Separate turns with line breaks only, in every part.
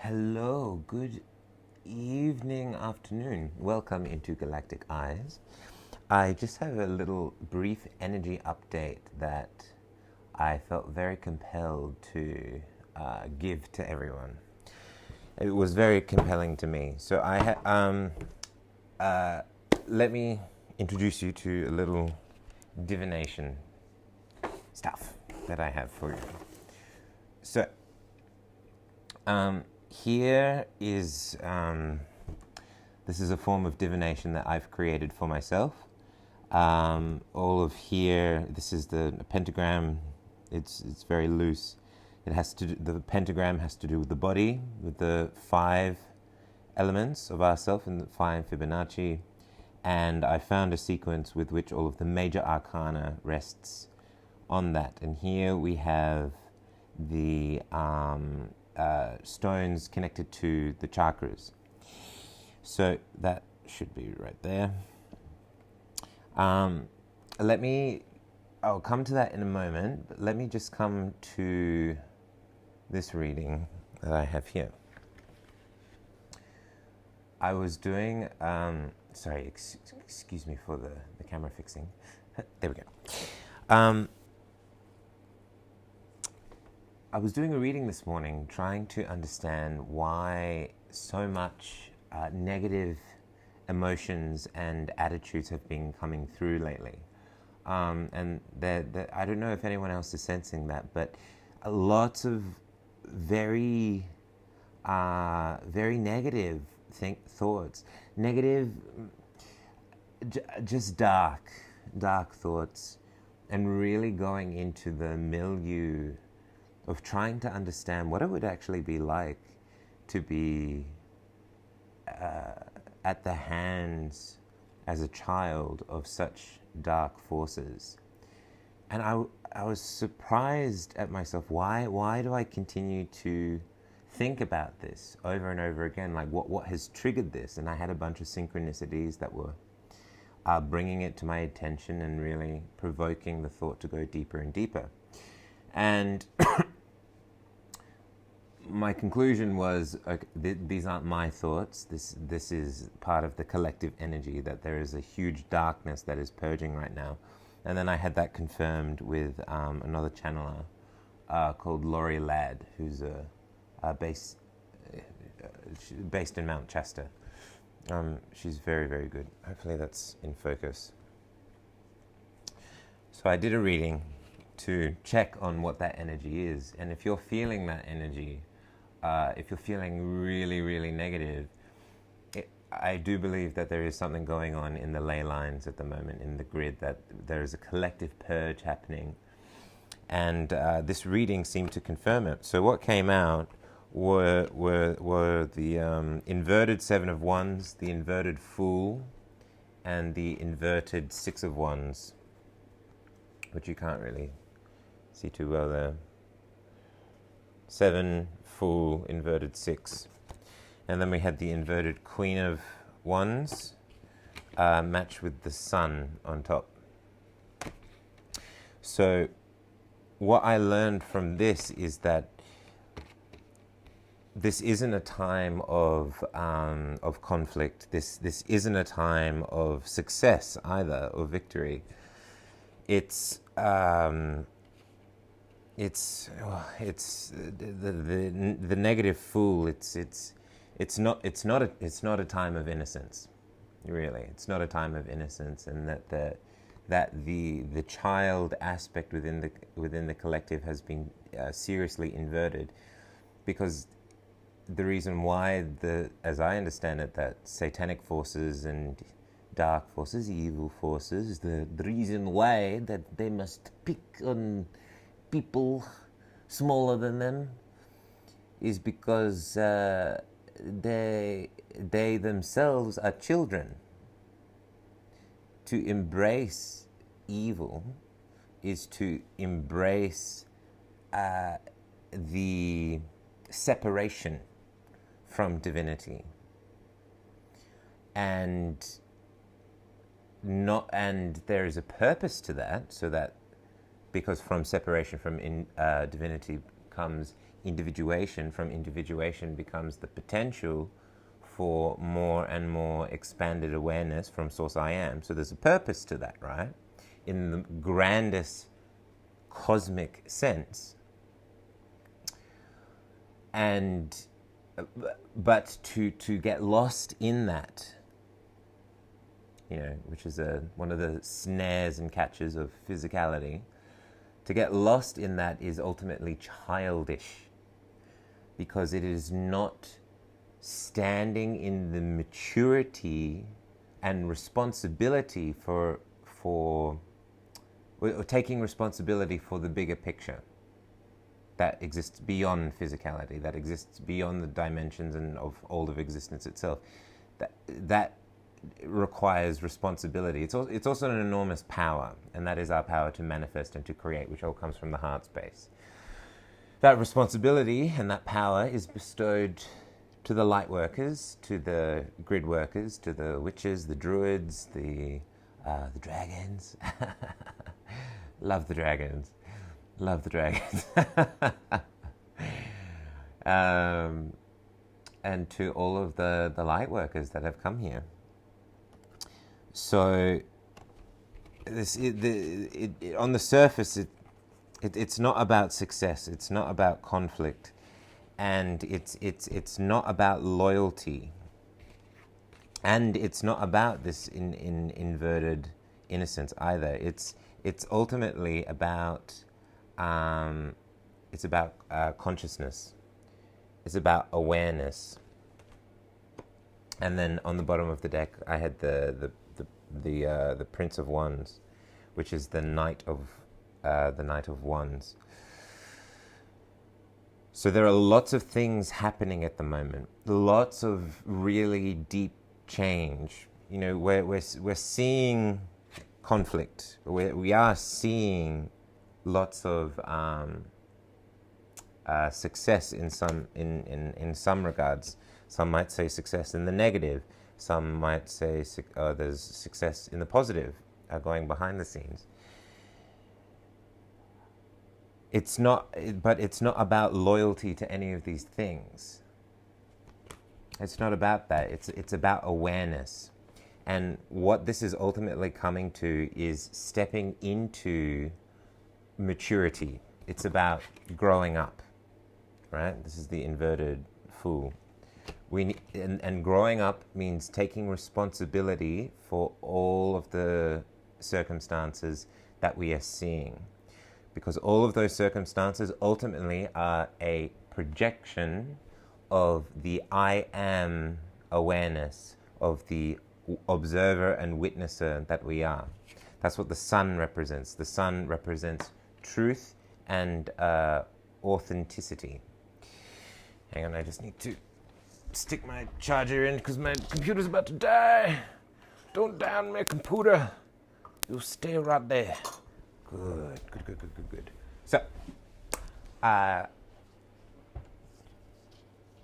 Hello, good evening, afternoon. Welcome into Galactic Eyes. I just have a little brief energy update that I felt very compelled to give to everyone. It was very compelling to me. So let me introduce you to a little divination stuff that I have for you. So, here is, this is a form of divination that I've created for myself. All of here, this is the pentagram. It's very loose. It has to do, the pentagram has to do with the body, with the 5 elements of ourself and the 5 Fibonacci. And I found a sequence with which all of the major arcana rests on that. And here we have the stones connected to the chakras. So that should be right there. I'll come to that in a moment, but let me just come to this reading that I have here. I was doing, excuse me for the camera fixing. There we go. I was doing a reading this morning trying to understand why so much negative emotions and attitudes have been coming through lately. And I don't know if anyone else is sensing that, but lots of very negative thoughts. Negative, just dark thoughts, and really going into the milieu of trying to understand what it would actually be like to be at the hands as a child of such dark forces. And I was surprised at myself. Why do I continue to think about this over and over again? Like what has triggered this? And I had a bunch of synchronicities that were bringing it to my attention and really provoking the thought to go deeper and deeper. And my conclusion was, okay, these aren't my thoughts. This is part of the collective energy, that there is a huge darkness that is purging right now. And then I had that confirmed with another channeler called Laurie Ladd, who's based in Mount Shasta. She's very, very good. Hopefully that's in focus. So I did a reading to check on what that energy is. And if you're feeling that energy, if you're feeling really, really negative, I do believe that there is something going on in the ley lines at the moment, in the grid, that there is a collective purge happening. And this reading seemed to confirm it. So what came out were the inverted 7 of Wands, the inverted Fool, and the inverted 6 of Wands, which you can't really see too well there. 7, Fool, inverted 6. And then we had the inverted Queen of Wands, matched with the Sun on top. So what I learned from this is that this isn't a time of conflict. This isn't a time of success either, or victory. It's the negative Fool. It's not a time of innocence, really. It's not a time of innocence, and that the child aspect within the collective has been seriously inverted, because the reason why, as I understand it, that satanic forces and dark forces, evil forces, the reason why that they must pick on people smaller than them is because they themselves are children. To embrace evil is to embrace the separation from divinity, and there is a purpose to that, so that, because from separation from divinity comes individuation. From individuation becomes the potential for more and more expanded awareness from Source I Am. So there's a purpose to that, right? In the grandest cosmic sense. And but to get lost in that, you know, which is one of the snares and catches of physicality, to get lost in that is ultimately childish, because it is not standing in the maturity and responsibility for or taking responsibility for the bigger picture that exists beyond physicality, that exists beyond the dimensions and of all of existence itself. That requires responsibility. It's also an enormous power, and that is our power to manifest and to create, which all comes from the heart space. That responsibility and that power is bestowed to the light workers, to the grid workers, to the witches, the druids, the dragons. Love the dragons. Love the dragons. And to all of the light workers that have come here. So, on the surface, it's not about success. It's not about conflict, and it's not about loyalty, and it's not about this in inverted innocence either. It's ultimately about consciousness. It's about awareness. And then on the bottom of the deck, I had the Prince of Wands, which is the Knight of Wands. So there are lots of things happening at the moment. Lots of really deep change. You know, we're seeing conflict. We are seeing lots of success in some regards. Some might say success in the negative. Some might say there's success in the positive, going behind the scenes. But it's not about loyalty to any of these things. It's not about that. It's about awareness. And what this is ultimately coming to is stepping into maturity. It's about growing up, right? This is the inverted Fool. And growing up means taking responsibility for all of the circumstances that we are seeing. Because all of those circumstances ultimately are a projection of the I am awareness, of the observer and witnesser that we are. That's what the sun represents. The sun represents truth and authenticity. Hang on, I just need to stick my charger in because my computer's about to die. Don't down my computer. You'll stay right there. Good.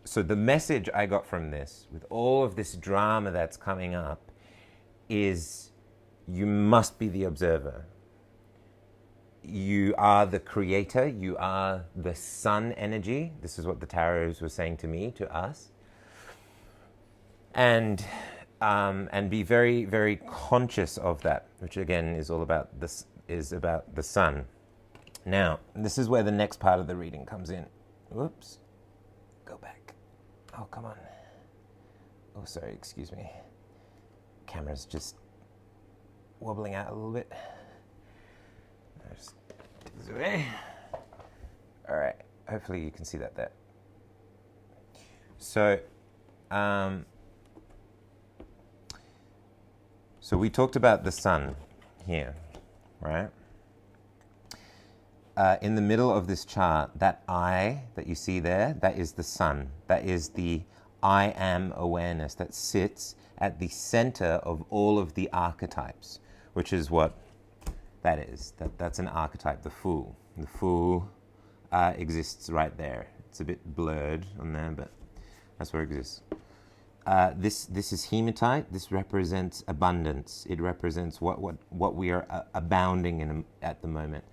So the message I got from this, with all of this drama that's coming up, is you must be the observer. You are the creator. You are the sun energy. This is what the tarots were saying to me, to us. And be very, very conscious of that, which again is all about this. Is about the sun. Now, this is where the next part of the reading comes in. Whoops. Go back. Oh, come on. Oh, sorry, excuse me. Camera's just wobbling out a little bit. Just take this away. All right. Hopefully you can see that there. So, so we talked about the sun here. Right? In the middle of this chart, that I that you see there, that is the sun. That is the I am awareness that sits at the center of all of the archetypes, which is what that is. That's an archetype, the Fool. The Fool exists right there. It's a bit blurred on there, but that's where it exists. This is hematite. This represents abundance. It represents what we are abounding in at the moment.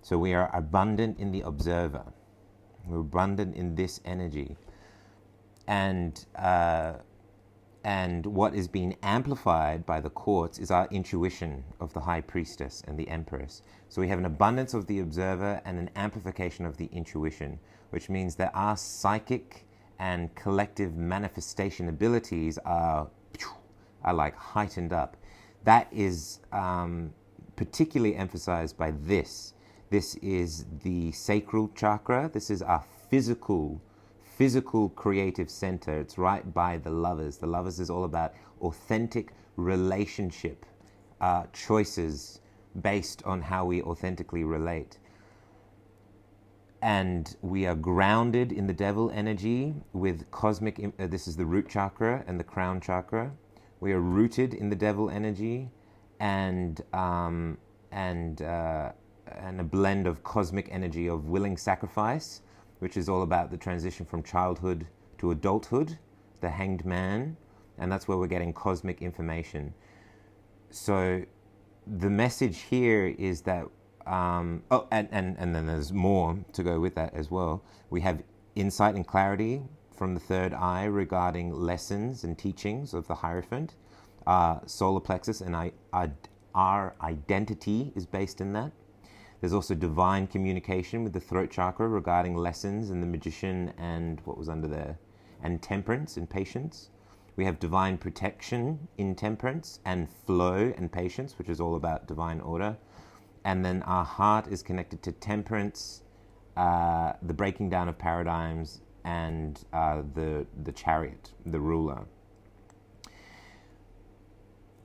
So we are abundant in the observer, We're abundant in this energy. And what is being amplified by the quartz is our intuition of the high priestess and the empress. So we have an abundance of the observer and an amplification of the intuition, which means that our psychic and collective manifestation abilities are like heightened up. That is particularly emphasized by this. This is the sacral chakra. This is our physical creative center. It's right by the lovers. The lovers is all about authentic relationship choices based on how we authentically relate. And we are grounded in the devil energy with cosmic, this is the root chakra and the crown chakra. We are rooted in the devil energy and a blend of cosmic energy of willing sacrifice, which is all about the transition from childhood to adulthood, the hanged man, and that's where we're getting cosmic information. So the message here is that, and then there's more to go with that as well. We have insight and clarity from the third eye regarding lessons and teachings of the Hierophant. Solar plexus and our identity is based in that. There's also divine communication with the throat chakra regarding lessons and the magician and what was under there, and temperance and patience. We have divine protection in temperance and flow and patience, which is all about divine order. And then our heart is connected to temperance, the breaking down of paradigms, and the chariot, the ruler.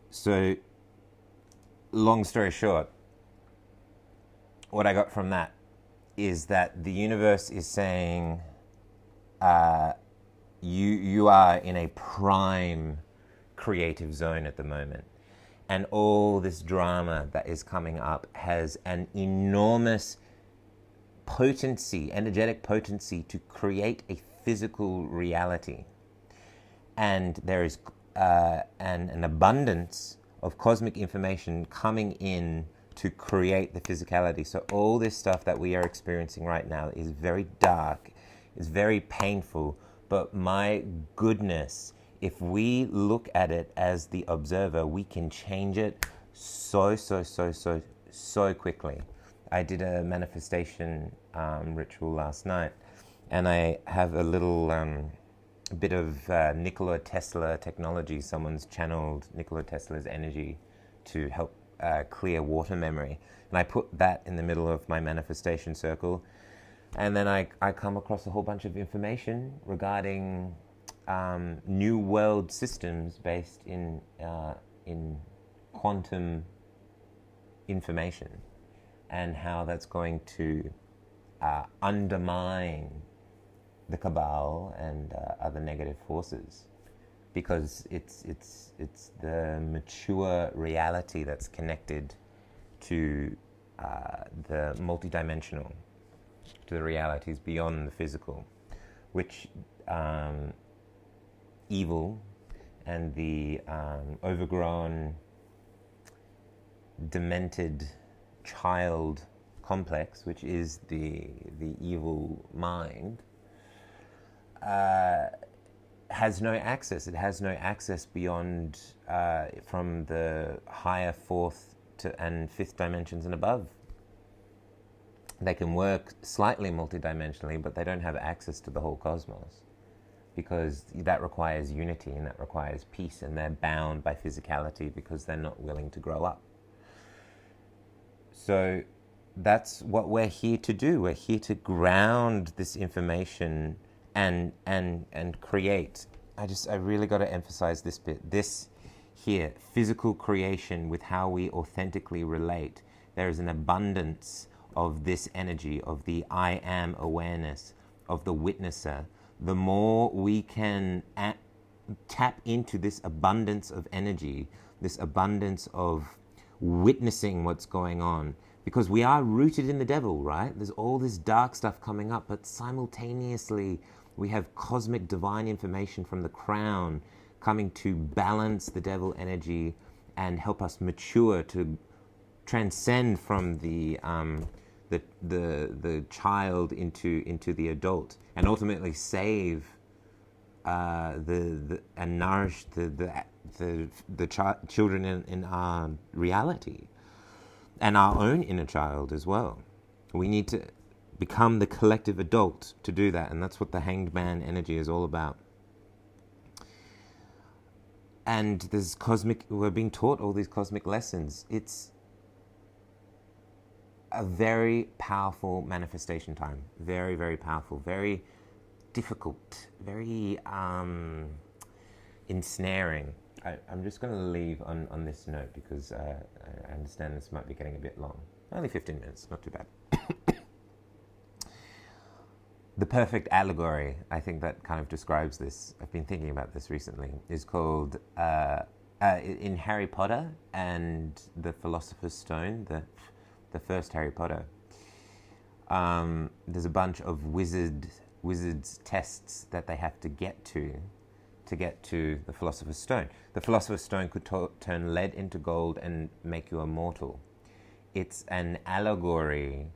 So, long story short, what I got from that is that the universe is saying you are in a prime creative zone at the moment. And all this drama that is coming up has an enormous potency, energetic potency to create a physical reality. And there is an abundance of cosmic information coming in to create the physicality. So all this stuff that we are experiencing right now is very dark, is very painful, but my goodness, if we look at it as the observer, we can change it so quickly. I did a manifestation ritual last night, and I have a little bit of Nikola Tesla technology. Someone's channeled Nikola Tesla's energy to help clear water memory. And I put that in the middle of my manifestation circle. And then I come across a whole bunch of information regarding new world systems based in quantum information, and how that's going to undermine the cabal and other negative forces, because it's the mature reality that's connected to the multidimensional, to the realities beyond the physical, which evil and the overgrown, demented child complex, which is the evil mind, has no access. It has no access beyond from the higher fourth and fifth dimensions and above. They can work slightly multidimensionally, but they don't have access to the whole cosmos, because that requires unity and that requires peace, and they're bound by physicality because they're not willing to grow up. So that's what we're here to do. We're here to ground this information and create. I really got to emphasize this bit. This here, physical creation with how we authentically relate. There is an abundance of this energy, of the I am awareness, of the witnesser. The more we can tap into this abundance of energy, this abundance of witnessing what's going on, because we are rooted in the devil, right? There's all this dark stuff coming up, but simultaneously we have cosmic divine information from the crown coming to balance the devil energy and help us mature to transcend from the the child into the adult, and ultimately save and nourish the children in our reality and our own inner child as well. We need to become the collective adult to do that, and that's what the hanged man energy is all about. And there's we're being taught all these cosmic lessons. It's a very powerful manifestation time. Very, very powerful. Very difficult. Very ensnaring. I'm just going to leave on this note because I understand this might be getting a bit long. Only 15 minutes, not too bad. The perfect allegory, I think that kind of describes this. I've been thinking about this recently. Is called in Harry Potter and the Philosopher's Stone, the first Harry Potter. There's a bunch of wizards tests that they have to get to the Philosopher's Stone. The Philosopher's Stone could turn lead into gold and make you immortal. It's an allegory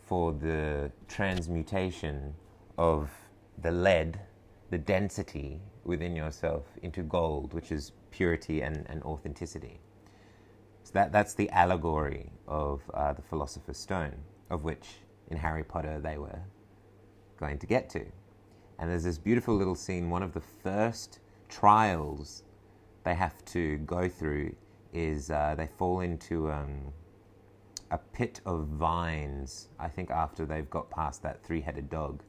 for the transmutation of the lead, the density within yourself, into gold, which is purity and authenticity. So that's the allegory of the Philosopher's Stone, of which in Harry Potter they were going to get to. And there's this beautiful little scene. One of the first trials they have to go through is they fall into a pit of vines. I think after they've got past that three-headed dog,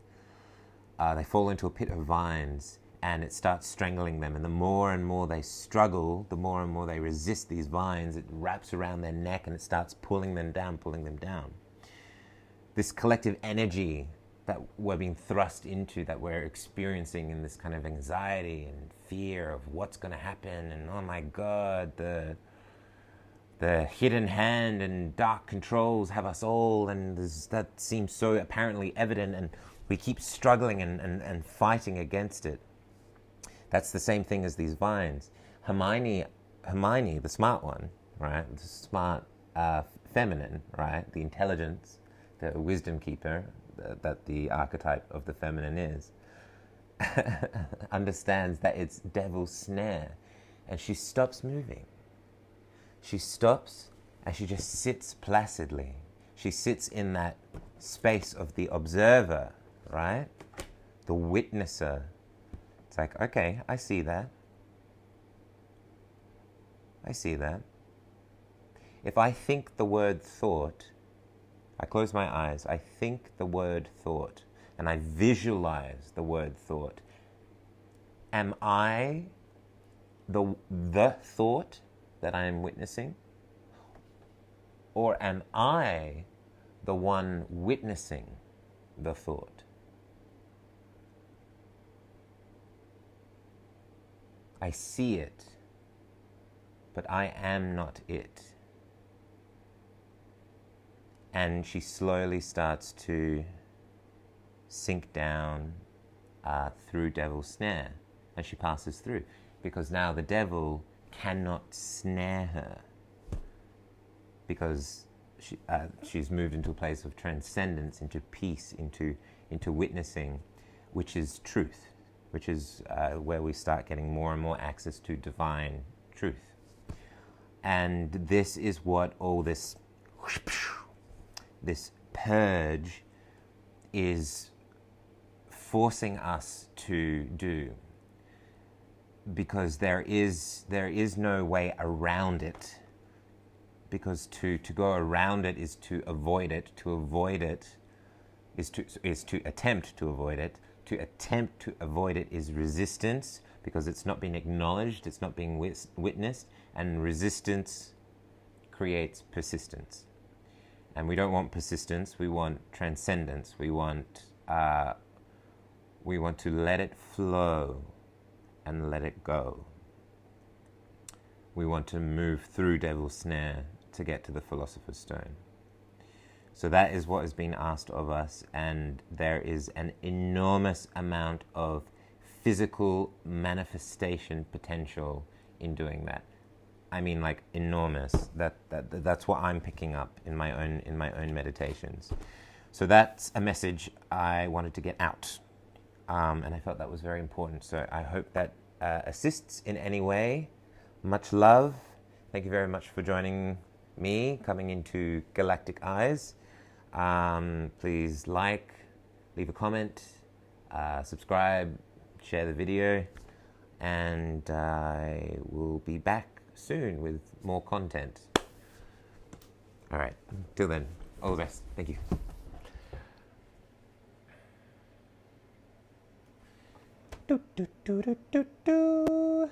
they fall into a pit of vines, and it starts strangling them. And the more and more they struggle, the more and more they resist these vines, it wraps around their neck and it starts pulling them down. This collective energy that we're being thrust into, that we're experiencing in this kind of anxiety and fear of what's going to happen, and oh my God, the hidden hand and dark controls have us all, and that seems so apparently evident, and we keep struggling and fighting against it. That's the same thing as these vines. Hermione, the smart one, right? The smart feminine, right? The intelligence, the wisdom keeper, that the archetype of the feminine is, understands that it's devil's snare, and she stops moving. She stops and she just sits placidly. She sits in that space of the observer, right? The witnesser. It's like, okay, I see that. If I think the word thought, I close my eyes, I think the word thought, and I visualize the word thought. Am I the thought that I am witnessing? Or am I the one witnessing the thought? I see it, but I am not it. And she slowly starts to sink down through devil's snare, and she passes through, because now the devil cannot snare her, because she's moved into a place of transcendence, into peace, into witnessing, which is truth, which is where we start getting more and more access to divine truth. And this is what all this purge is forcing us to do, because there is no way around it, because to go around it is to avoid it. To avoid it is to attempt to avoid it. To attempt to avoid it is resistance, because it's not being acknowledged, it's not being witnessed, and resistance creates persistence. And we don't want persistence, we want transcendence. We want to let it flow and let it go. We want to move through devil's snare to get to the Philosopher's Stone. So that is what has been asked of us, and there is an enormous amount of physical manifestation potential in doing that. I mean like enormous. That's what I'm picking up in my own meditations. So that's a message I wanted to get out, and I felt that was very important. So I hope that assists in any way. Much love. Thank you very much for joining me, coming into Galactic Eyes. Please like, leave a comment, subscribe, share the video, and I will be back soon with more content. All right, till then, all the best. Thank you. Do, do, do, do, do, do.